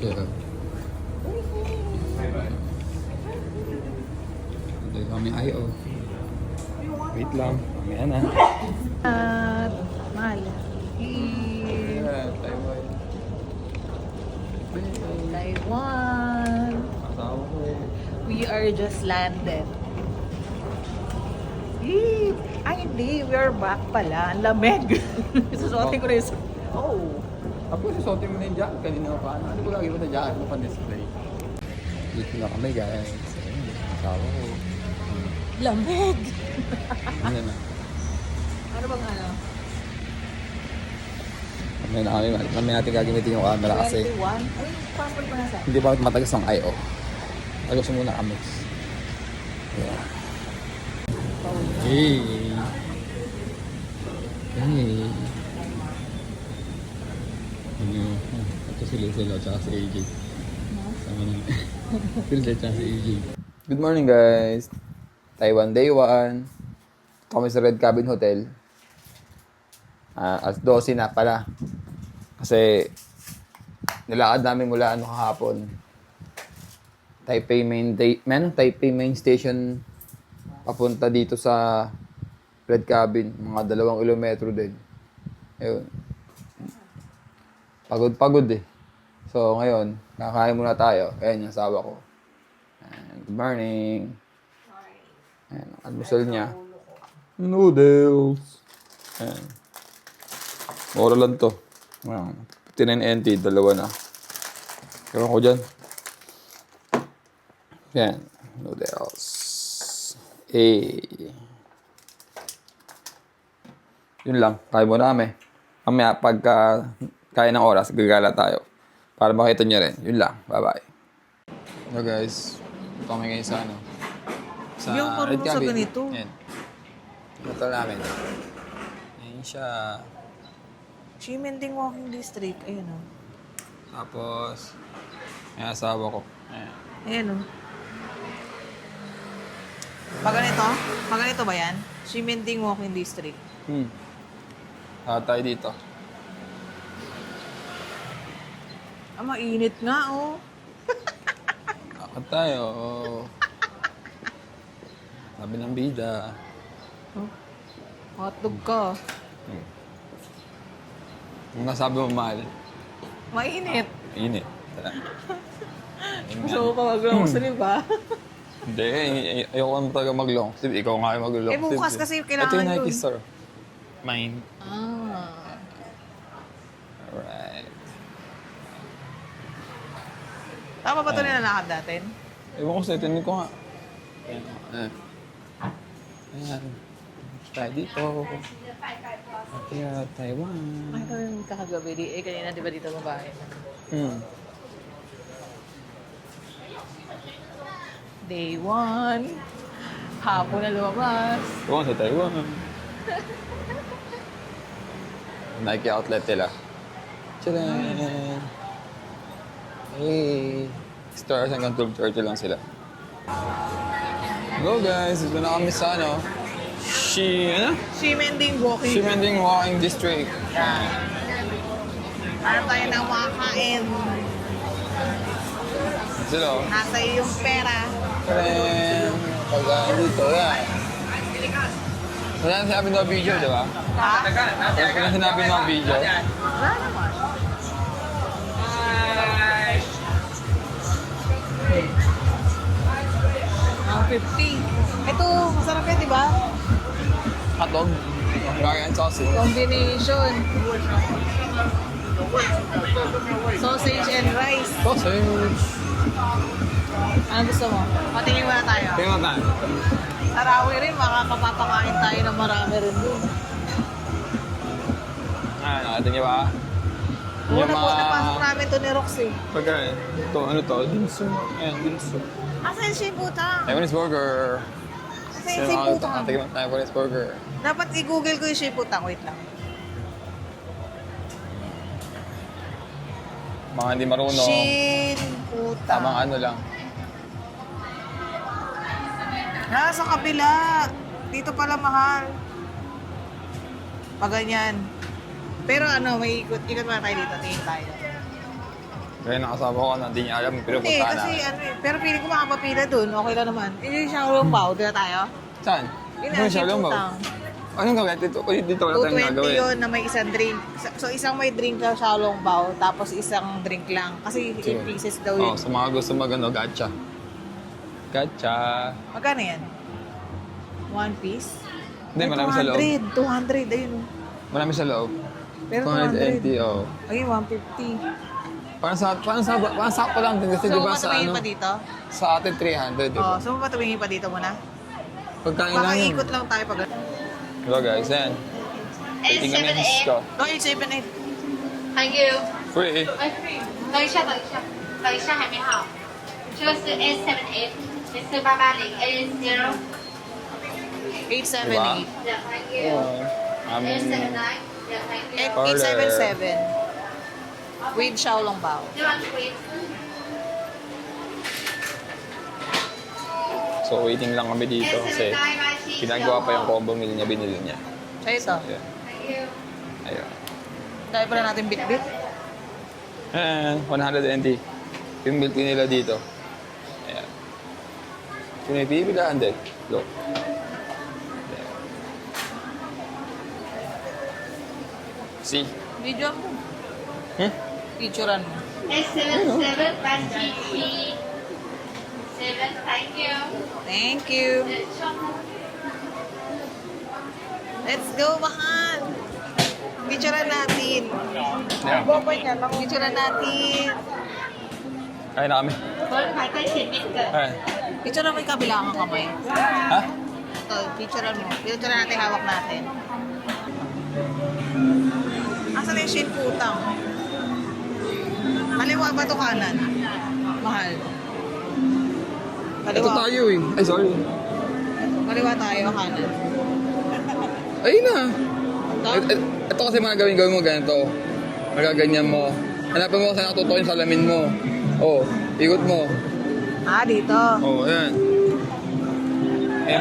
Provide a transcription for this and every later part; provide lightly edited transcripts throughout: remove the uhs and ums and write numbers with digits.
Siya. Dahil kami I.O. Wait lang. Mamaya na. At mahal. Taiwan. Taiwan. Asawa ko. We are just landed. Ay, hindi. We are back pala. Ang lamig. Susuotin ko na yung... Oh. Ako, susuotin mo na yung jacket. Kanina pa. Ano ko lagi mo na jacket mo pan-display? Dito na kami, guys. Ayun, asawa ko. Lamig. Ano na? Ano bang ano? Mamaya na kami. Mamaya natin gagamitin yung camera kasi 21? Ay, passport pa nasa? hindi pa matagas ang I.O. Tagas muna kami. Yeah. Hey! Hey! Ito si Lizelle at si AJ. Sama na. Si Lizelle at si AJ. Good morning, guys! Taiwan Day 1. Kami sa Red Cabin Hotel. At 12 na pala. Kasi nilakad namin mula kahapon. Taipei Taipei Main Station papunta dito sa Red Cabin. Mga 2 kilometro din. Ayun. Pagod eh. So ngayon, kakain muna tayo. Ayan yung asawa ko. Good morning. Ayan, almusal niya. Noodles. Ayan. Mura lang to. Ayan. 59 NT, 2 na. Ewan ko dyan. Ayan. Noodles. Yun lang. Kaya mo namin. Mamaya, pagka kaya ng oras, gagala tayo. Para makita nyo rin. Yun lang. Bye-bye. Hello guys. Ito kami ngayon sa ano. Sa Yung marunong sa ganito. Ayan. Ito namin. Ayan siya. Ximending Walking District. Ayun o. Tapos, may asawa ko. Ayan. Ayan o. Pag ganito ba yan? Ximending Walking District. Tayo dito. Mainit nga oh. Akot tayo. Sabi ng bida. Hotdog ka. Kung nasabi mo mahal, Mainit. init. Tara. Gusto ko pa mag-long sleeve ba? Hindi, ayoko naman talaga mag-long sleeve. Ikaw nga yung mag-long sleeve. bukas kasi kailangan ito yung yun. Nike store. Mine. Ah. Alright. Tama ba ito nilalakad natin? Ewan ko sa itinin ko nga. Ayan. Ayan. Tayo dito. Kaya Taiwan. Ay, ito yung kakagabi. Kanina di ba dito mabahay? Day 1. Hapon na lumabas. Ewan sa Taiwan. Nike outlet nila. Tcharan! Hey! Stars hanggang 12:30 lang sila. Go guys! Ito na kami sa ano? Ximending Walking. Ximending Walking District. Para tayo na makakain. Sila oh. Nasa iyong pera. Tcharan! Pagkaan dito, yan. Wala na sinabi ng video, di ba? Ha? Wala na sinabi ng video. Wala naman. Ang 50. Ito, masarap yan, di ba? Hotdog. Gaya and sausage. Combination. Sausage and rice. Sausage. Ano gusto mo? Patingin muna tayo. Tingnan tayo. Tarawi rin, makakapapakain tayo ng marami rin dun. Nakita niyo ba? Oo, napasok namin to ni Roxy. Pagka, ito, ano to? Dinso. Ayan, dinso. Asan yung shibuta? Taiwanese burger. Asan yung shibuta? Tingnan Taiwanese burger. Dapat i-google ko yung shibuta. Wait lang. Mga hindi marunong. Shibuta. Tamang ano lang. Sa kabila. Dito pala mahal. Pag ganyan. Pero ano, may ikot. Ikot muna tayo dito. Tingin tayo. Kaya nakasama ko na hindi niya alam, pero Hindi, punta kasi na. ano eh. Pero feeling ko makapapila dun. Okay lang naman. Yung Xiaolong Bao, di na tayo? Saan? Yun Ano na, siya lang ba? putang. Anong gawin? Dito wala tayong 220 gagawin. yun na may isang drink. So, isang may drink na Xiaolong Bao, tapos isang drink lang. Kasi 8 pieces daw Oh, yun. sa mga gusto magano, gacha. Gacha. Magkano yan? 1 piece? Hindi, marami sa loob. 200, ayun. Marami sa loob. Pero 280, 200. oh. Ayun, 150. Parang sakto lang din. Kasi So, di ba sa matumingin ano, pa dito? sa atin 300, di Oh, ba? so matumingin pa dito muna? Pagkain Baka lang yun. ikot lang tayo pag... Hello guys, yan. Waiting kami ng Cisco. No, 878. 还有， Free. 等一下，等一下，等一下还没好。这个是 A78，这是880 A0， 878. yeah, thank you。 A79，yeah, thank you。 877. With Xiaolong Bao. 这碗 sweet。 So waiting lang kami dito kasi ginagawa pa yung combo meal niya, binili niya. Siya ito. Ayan. Thank you。 Ayun. Dahil pala natin bit-bit. And 120. Yung milk tea nila dito. Ayan. Kung may bibilaan din. Look. Ayan. See? Video mo. Hmm? Picturean mo. A77 PG7， thank you。 Thank you. Let's go, mahal. Picturean natin. Yeah. Picturean natin. Kaya na kami. 我排在前面的。 Ayan. Picturean mo yung kabilang kamay. Ha? Ito, picturean mo. Picturean natin, hawak natin. Asan na yung shin putang? Kaliwa ba ito kanan? Mahal. Ito Kaliwa. tayo eh. Ay, sorry. Kaliwa tayo, kanan. Ayun na. Ito? Ito kasi mga gawin mo ganito. Magaganyan mo. Hanapin mo kasi natuto yung salamin mo. Oh, ikot mo. Ah, dito. Oh, ayan.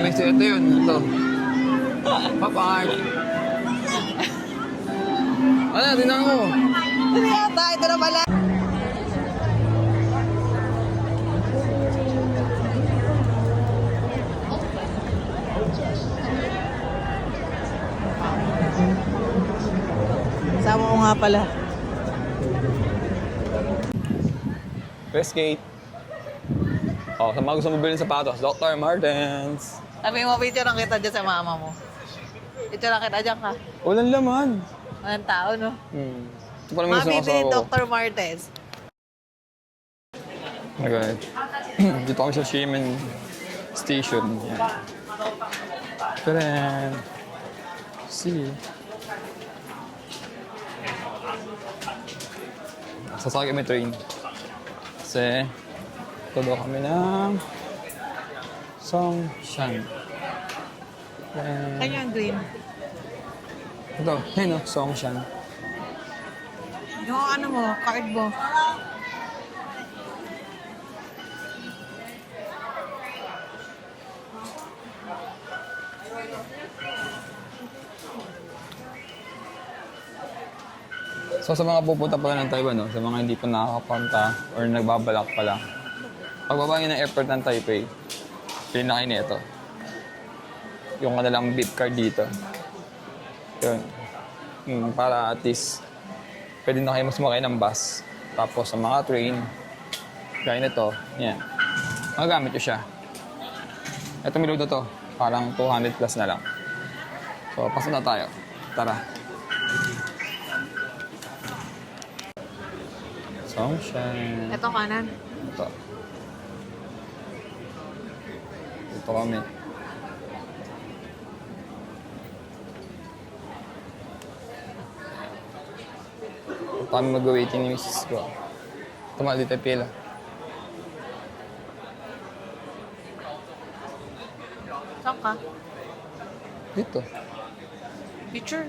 MX, ito yun. Ito. Papakart. Ano, tinan ko. Ito yata, ito na pala. Sama ko nga pala. Westgate. Oh, sa mga gusto mabili ng sapatos, Dr. Martens. Sabi mo, picture lang kita dyan sa mama mo. Picture lang kita dyan ka. Walang laman. Walang tao, no? Ito pa naman gusto Mami, ng bili asawa ko. Dr. Martez. Okay. Dito kami sa Sheeman Station. Yan. Karen. See. Sasakay kami train. Kasi ito daw kami ng Songshan. Kanya yung green. Ito, yun o, Songshan. Yung ano mo, card mo. So sa mga pupunta pa lang ng Taiwan, no? Sa mga hindi pa nakakapunta or nagbabalak pa lang, pagbaba nyo ng airport ng Taipei, pili na kayo nito. Yung kanilang beep card dito. Yun. Para at least, pwede na kayo mas sumakay ng bus. Tapos sa mga train, gaya nito, yan. Magagamit nyo siya. Ito miludo to, parang 200 plus na lang. So, pasok na tayo. Tara. Songshan. Ito kanan. Ito. Ito kami. Ito kami mag-waiting ni Mrs. ko. Tumal dito yung pila. Saan ka? Dito. Picture.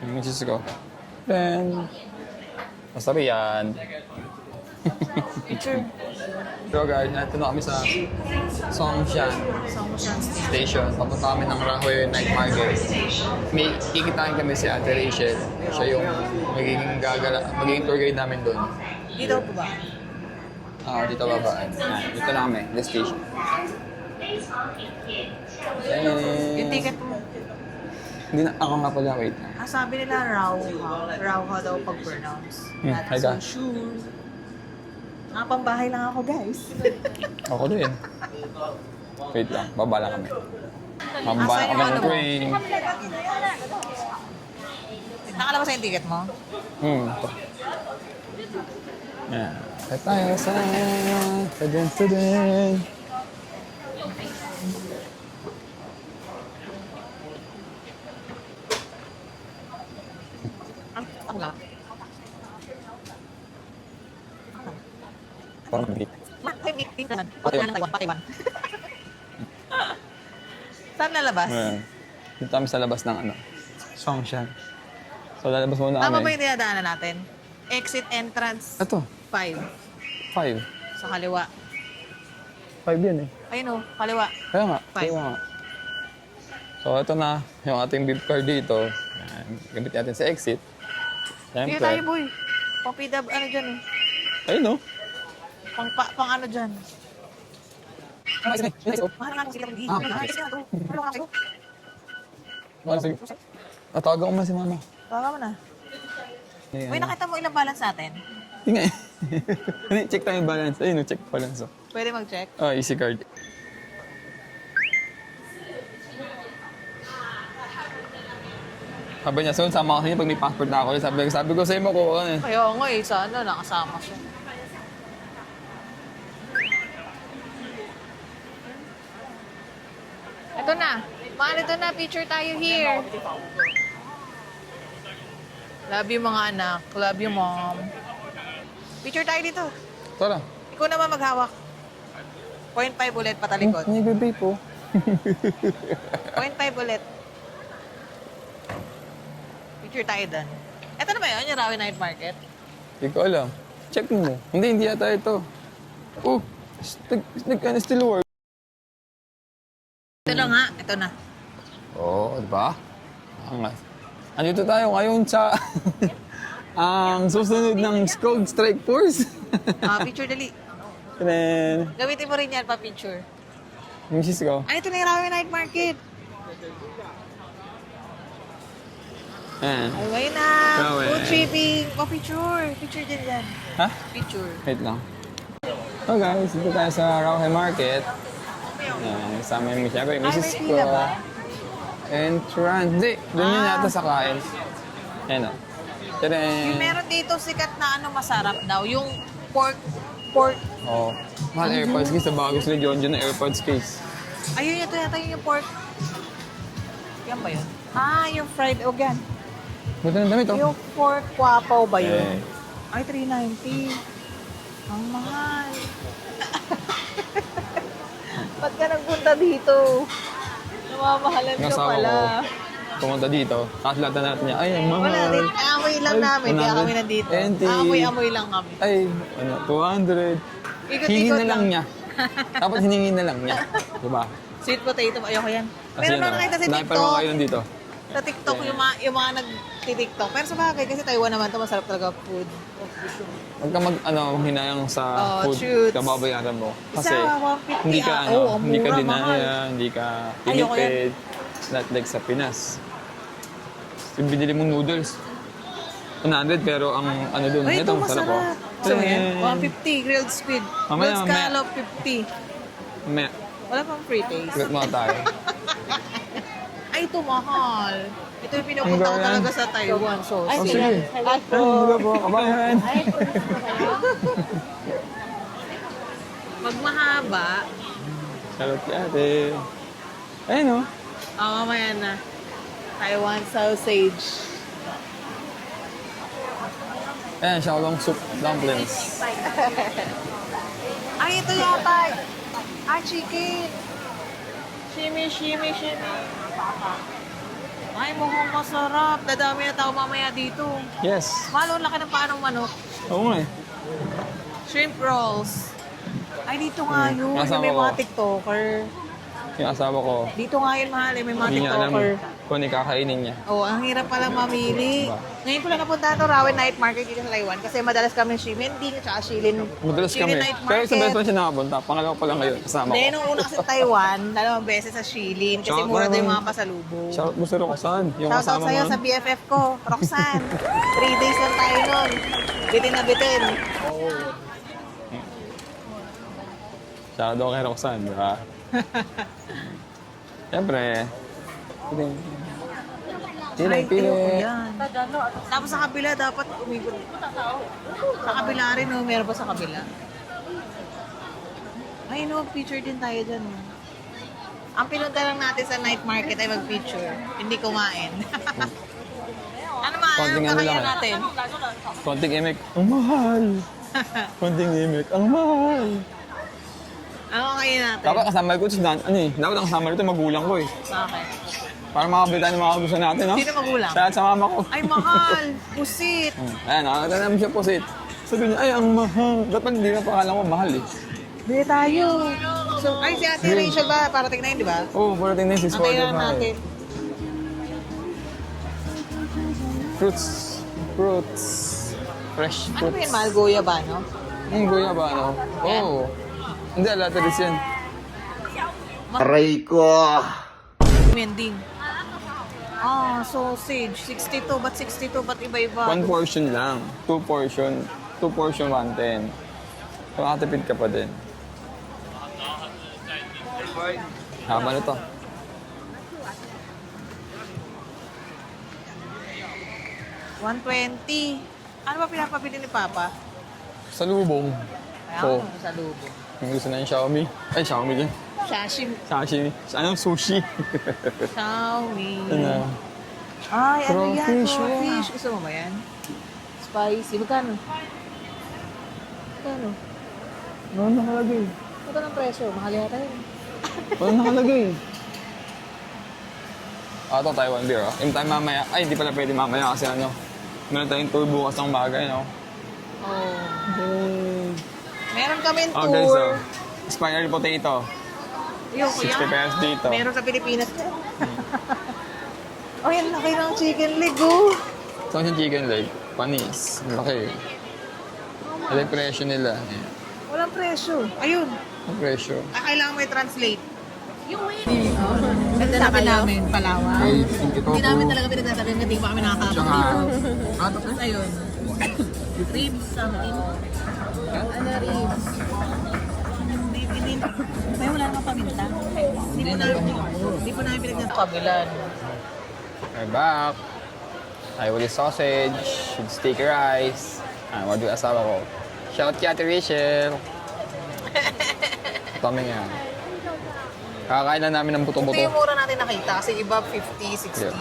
Yung Mrs. ko. Then, masabi yan. Picture. So guys, nandito na kami sa Songshan Songshan Station. Papunta kami ng Rahoy Night Market. May kikitain kami si Ate Rachel. Siya yung magiging tour guide namin doon. Dito po ba? Dito babaan. Dito na kami, destination. Yung ticket mo. Hindi na, ako nga pala, wait. Sabi nila Rauha. Rauha daw pag-pronounce. Not hi, so guys. sure. Pambahay lang ako, guys. Ako din. Wait lang, baba lang kami. Baba Asan yung kami ano ng mo? train. Nakalabas sa yung ticket mo? Ito. Yan. Kaya tayo sa... Tudun. Ako lang. Parang big. Pakiwan. Saan lalabas? Ayan. Dito kami sa labas ng ano, Songshan. So, lalabas muna Tama ba kami. yung dinadaanan natin? Exit entrance Ito, 5. 5. Sa kaliwa. 5 yan eh. Ayun o, kaliwa. Kaya nga, Five. kaya nga. So, ito na yung ating beep card dito. Ayan. Gamit natin sa exit. Hindi Siyempre. tayo, boy. Pang PW, ano dyan eh. Ayun no? Pang ano dyan. Mahal nga sila ng Ah, Kasi nga to. Ano nga sa'yo? Tawagan ko muna si mama. Tawa mo na. Ayan. Uy, nakita mo ilang balance natin? Hindi nga eh. Check tayo yung balance. Ayun, no, check balance. Pwede mag-check? Easy card. Sabi niya, soon, sama ka sa inyo pag may passport na ako. Sabi ko sa'yo mo ko. Ano, Kaya nga eh, sana nakasama siya. Ito na. Mahal, ito na. Picture tayo here. Love you mga anak. Love you mom. Picture tayo dito. Tara. Ikaw naman maghawak. 0.5 ulit patalikod. Hindi bebe po. 0.5 ulit. Picture tayo doon. Ito na ba yun? Yung Rawi Night Market? Hindi ko alam. Check mo. Hindi yata ito. Oh, still work. Ito na nga. Ito na. Oo, di ba? Angas. Andito tayo ngayon sa ang susunod ng Scroll Strike Force. Picture dali. Then, Gamitin mo rin yan pa picture. misis ko. Ay, ito na yung Rawi Night Market. Ayan. Away na. Rawi. Food tripping. Picture. Picture din dyan. Ha? Picture. Wait lang. So guys, dito tayo sa Rauhe Market. Ayan, kasama yung siyempre, Ay, misis may ko. pila ba? Entrance. Hindi, doon yun yata sa kain. Ayan o. Yung meron dito sikat na ano masarap daw. Yung pork. Oh, mahal AirPods case. Sa bago sila John ng AirPods case. Ayun, ito yata yung pork. Yan ba yun? Yung fried ogan. Buti ng damit oh. Yung pork kwapaw ba Eh, yun? Ay, 390. Ang mahal. Ba't ka nagpunta dito? Namamahalan Yung ka asawa pala. ko, pumunta dito. Tapos lahat na natin niya, ay, ang mahal. Wala, amoy lang Ay, namin. Kaya 100. kami nandito. 20. Amoy lang kami. Ay, 200. Ikot-ikot Hingin na lang lang. niya. Dapat hiningin na lang niya. Diba? Sweet potato. Ayoko yan. Kasi Meron na nakita sa dahil pa naman TikTok. kayo nandito. Sa TikTok, yung mga nag-TikTok. Pero sa bagay, kasi Taiwan naman to masarap talaga food. Huwag ka hinayang sa Oh, food, shoots. kababayaran mo. Kasi Isa, 150 hindi ka, ang hindi ka mura, dinaya, hindi ka Ayoko pinipid. Not like sa Pinas. Yung binili mong noodles, 100 pero ang ano dun, Ay, ito masarap oh. masarap. So, yan. 150, grilled squid. Mamaya, Grilled mamaya. scallop, 50. May, Wala pang free taste. ulit muna tayo. Ay, ito mahal. Ito yung pinupunta ko Hanggang yan? talaga sa Taiwan. So, Oh, sige. Ay, Ay, hindi po, kabayan. Magmahaba. Salot si ate. Ayun oh. Mamaya na. Taiwan sausage. Ayan, Xiaolong soup dumplings. Ay, ito yata. Chicken. Shimmy. Ay, mukhang masarap. Dadami na tao mamaya dito. Yes. Malo, laki ng paanong manok. Oo nga eh. Shrimp rolls. Ay, dito nga yun. Kasama Yung may ko. mga TikToker. Yung asawa ko, Dito nga yun, mahal. May mga Hindi niya alam TikToker. kung ano yung kakainin niya. Oh, ang hirap pala mamili. Diba? Ngayon ko lang napunta ito, Rawen Night Market dito sa Taiwan. Kasi madalas kami Shimending at saka Madalas kami. Shilin Night Pero isang beses Market. pa siya nakapunta. Pangalawa pa lang ngayon. Kasama Hindi, ko. nung una kasi sa Taiwan, 2 beses sa Shilin. Kasi Shoutout mura daw yung naman. mga pasalubong. Shoutout mo si Roxanne. Yung Shoutout kasama sa'yo mo. sa BFF ko, Roxanne. 3 days lang tayo nun. Bitin na bitin. Shoutout kay Roxanne, di ba? Siyempre. Ay, Pili. ayoko yan. Tapos sa kabila, dapat umikot. Sa kabila rin, no? Meron pa sa kabila. Ay, no, picture din tayo dyan. No? Ang pinunta lang natin sa night market ay mag-picture. Hindi kumain. Ano ma? Konting Anong ano lang kakain eh. natin? Konting imik. Ang mahal. Konting imik. Ang mahal. Ano kakain natin? Dapat kasama ko si Dan. Ano eh. Dapat ang kasama rito magulang ko eh. Bakit? Para makabili tayo ng mga gusto natin, no? Sino magulang? Sa mama ko. Ay, mahal! Pusit! Ayan, nakakita namin siya posit. Sabi niya, ay, ang mahal. Dapat hindi na pangalan ko mahal eh. Bili tayo! So, ay, si Ate Rachel ba? Parating na yun, di ba? Oo, parating na yung Antayin lang 645. natin. Fruits. Fruits. Fresh Ano fruits. ba yun, mahal? Goya ba, no? Guya ba, ano? Oo. Hindi, lataris yan. Aray ko! Mending. Ah, sausage. 62. Ba't 62? Ba't iba-iba? One portion lang. Two portion, 110. So, makatipid ka pa din. Haba na to. 120. Ano ba pinapabili ni Papa? Sa lubong. Kaya Oo. ako sa lubo. Yung gusto na yung Xiaomi. Ay, Xiaomi din. Sashimi. Sashimi. Anong sushi? Xiaomi. Ano? Ay, ano yan? Crawfish, Crawfish. Gusto mo ba yan? Spicy. Magkano? Magkano? Ano nakalagay? Magkano ang presyo? Mahal yata yun. Ano nakalagay? Ito, Taiwan beer, oh. Yung tayo mamaya. Ay, hindi pala pwede mamaya kasi ano. Meron tayong tour bukas ng bagay, no? Oh. Okay. Meron kami Oh, tour. guys, oh. Spiral potato. Yung 60 pesos dito. Meron sa Pilipinas. Oh, yan laki ng chicken leg, oh. Saan yung chicken leg? Panis. Ang laki. Ano yung presyo nila? Ayan. Walang presyo. Ayun. Ang presyo. Kailangan may translate. Ganda namin, Palawan. Ay, ito Hindi namin talaga pinagsasabi na hindi pa kami nakakapag Tsaka, dito. Tapos ayun. Ribs something. Ano ribs? Hindi. May wala namang paminta. Hindi po namin pinagsasabi. Pabilan. we're back. I will sausage with sticky rice. Ah, order yung asawa ko. Shout kay Ate Rachel. Kami nga. Kakakain lang namin ng Ito buto-buto. yung mura natin nakita kasi iba 50, 60. Yeah.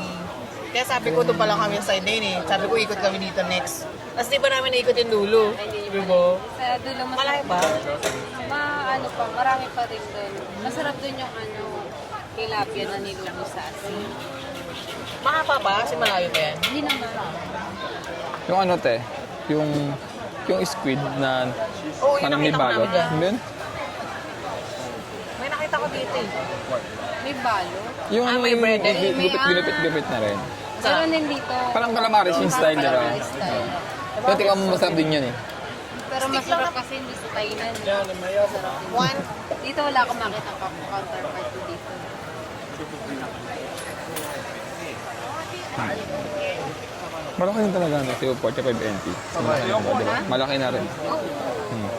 Kaya sabi ko doon pa lang kami sa side lane eh. Sabi ko ikot kami dito next. Tapos di ba namin naikot yung dulo? Di ba? Sa dulo mas Malaki pa? ano pa, marami pa rin doon. Masarap doon yung ano, tilapia na niluto sa asin. Mahaba ba? Kasi malayo pa yan. Hindi naman. Yung ano te, yung squid na Oo, yun parang may nakita ko balot. namin dyan. Yun? May nakita ko dito eh. May balo. Yung Ah, ano may yung bread. gupit na rin. Meron din dito. Parang calamares yung style, di ba? Calamari style. Pero tingnan mo masarap din yun eh. Pero masarap kasi hindi sa Thailand. Masarap din. One. Dito wala akong makita counterpart ko dito. Malaki rin talaga no, yung 45 NT. Malaki na ba, di ba? Malaki na rin.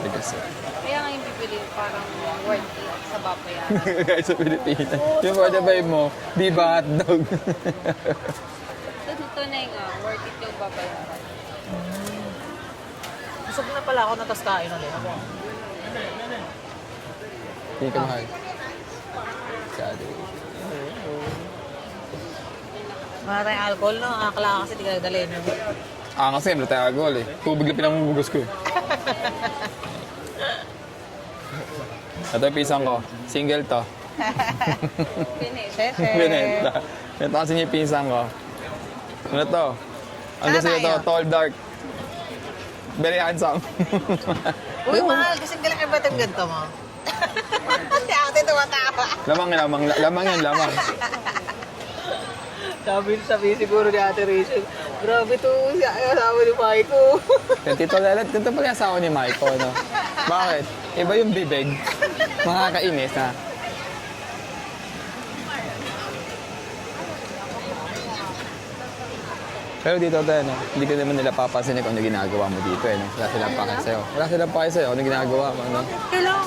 Tigas eh. Kaya nga yung bibili parang worth it sa Bapayan. Guys, sa Pilipinas. Yung 45 mo, di ba hotdog? So dito na nga, worth it yung babayaran. Busog na pala ako natas kain ulit. Hindi ka mahal. Sado. Wala tayong alcohol, no? Akala kasi di ka dalhin. No? Kasi yung tayo agol eh. Tubig lang pinamumugas ko eh. Ito yung pisang ko. Single to. Finish. Cheche. Binenta. Ito kasi yung pisang ko. Ano to? Ang gusto Ano nyo to? tayo? Tall, dark. Very handsome. Uy, mahal. Kasing galang iba itong ganito mo. Si ate tumatawa. lamang yan, lamang. Sabi siguro ni Ate Rachel, grabe to, asawa ni Maiko. Yung Tito Lelet, dito pala yung asawa ni Maiko, no? Bakit? Iba yung bibig. Makakainis, ha? Pero dito tayo, no? Hindi ka naman nila papansin kung ano ginagawa mo dito, eh, no? Wala silang pakit sa'yo. Wala silang pakit sa'yo kung ano ginagawa mo, no? Kailang.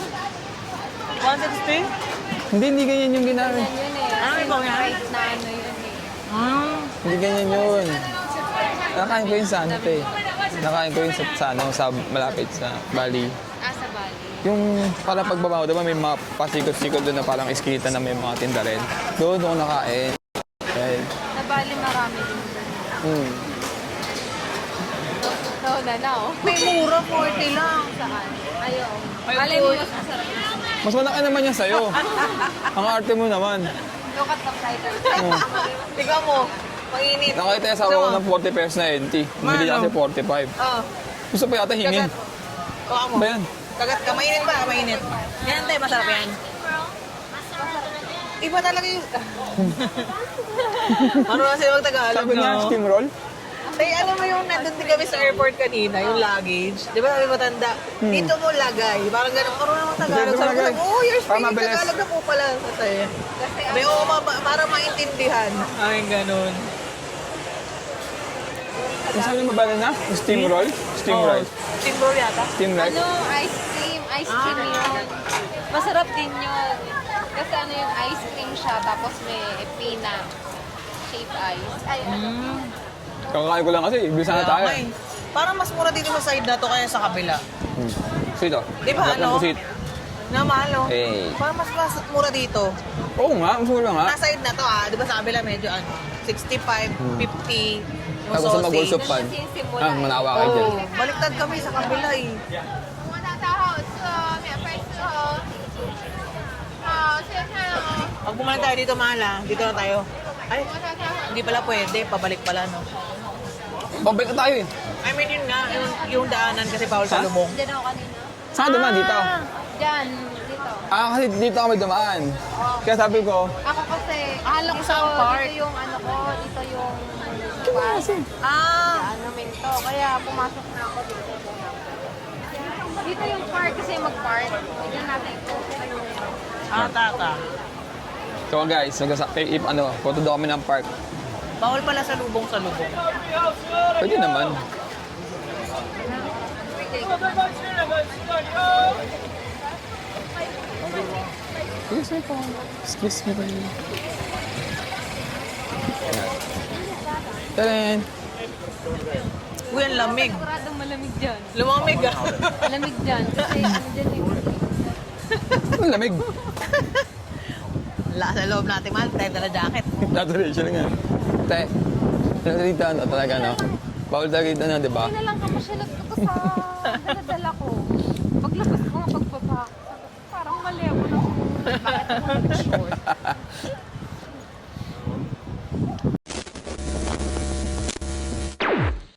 160? Hindi ganyan yung ginagawa. Yan yun eh. Ano, ikaw yan? Kahit na ano yun eh. Hindi ganyan yun. Nakain ko yun sa ano, te. Nakain ko yun sa ano, sa malapit sa Bali. Sa Bali. Yung parang pagbabaw, diba may mga pasikot-sikot doon na parang iskita na may mga tinda rin. Doon ako nakain. Dahil, Sa Bali marami din. Na oh. May mura, 40 lang. Saan? Ayaw. Ay, Malay mo boy. mas masarap. mas malaki naman yan sa'yo. Ang arte mo naman. Look at the title. Tingnan mo, mainit. Nakita yung sawa ko ng 40 pesos na NT. Bumili niya kasi 45. Oo. Gusto pa yata hingin. Baka mo. Ba yan? Kagat ka, mainit ba? Mainit. Yan tayo, masarap yan. Iba talaga yung... Ano kasi mag-Tagalog, Sabi niya, no? steamroll? Tay, alam mo yung nandun din kami sa airport kanina, yung luggage. Di ba sabi matanda? Dito mo lagay. Parang ganun. Marunong naman Tagalog. Dito mo Sabi ko, lagay. oh, you're Para speaking mabilis. Tagalog na po pala. Sabi. May oo, para maintindihan. Ay, ganun. Yung sabi mo ba na? Steamroll? Steamroll. Steam roll yata. Steam rice? Ano, ice cream. Ice cream yun. Masarap din yun. Kasi ano yung ice cream siya, tapos may pina. Shaved ice. Ay, ano? Kakakain ko lang kasi, bilisan na tayo. Okay. Parang mas mura dito sa side na to kaya sa kabila. Sito. Di ba Sarap ng ano? pusit. Na mahal, no? Eh. Parang mas mura dito. Oo nga, mas wala nga. Nasa side na to, Di ba sa kabila medyo ano? 65, 50, yung Tapos sa mag-workshop sausage. pan. Kasi yung simula. Ah, manawa kayo dyan. Oo, baliktad kami sa kabila eh. 我拿到好吃哦，免费吃哦。好，谢谢哦。 Pag bumalik tayo dito, mahal dito na tayo. Ay, hindi pala pwede, pabalik pala, no? Babalik na tayo eh. I mean, yun nga, yung daanan kasi bawal sa Ha? lumong. Diyan ako kanina. Saan dumaan dito? Diyan, dito. Ah, kasi dito kami dumaan. Kaya sabi ko, Ako kasi, Alam ko sa park. Dito yung ano ko, dito yung park. Ano minto. Kaya pumasok na ako dito. Dito yung park kasi mag-park. Tignan natin kung ano yung Tata. so guys, punta daw kami ng park. Bawal pala sa lubong sa lubong. Pwede naman. Excuse me po. Excuse me po. Taren! Uy, ang lamig. Siguradong malamig dyan. Lumamig Malamig dyan. Kasi ano dyan yung Ang lamig. Wala sa loob natin, mahal. Tayo na jacket. Naturation nga. Te, dito ano talaga, no? Bawal talaga dito na, di ba? Hindi na lang kamasyalat ko to sa daladala ko. Paglabas ko nga pagbaba, parang mali ako na bakit ako nag-short.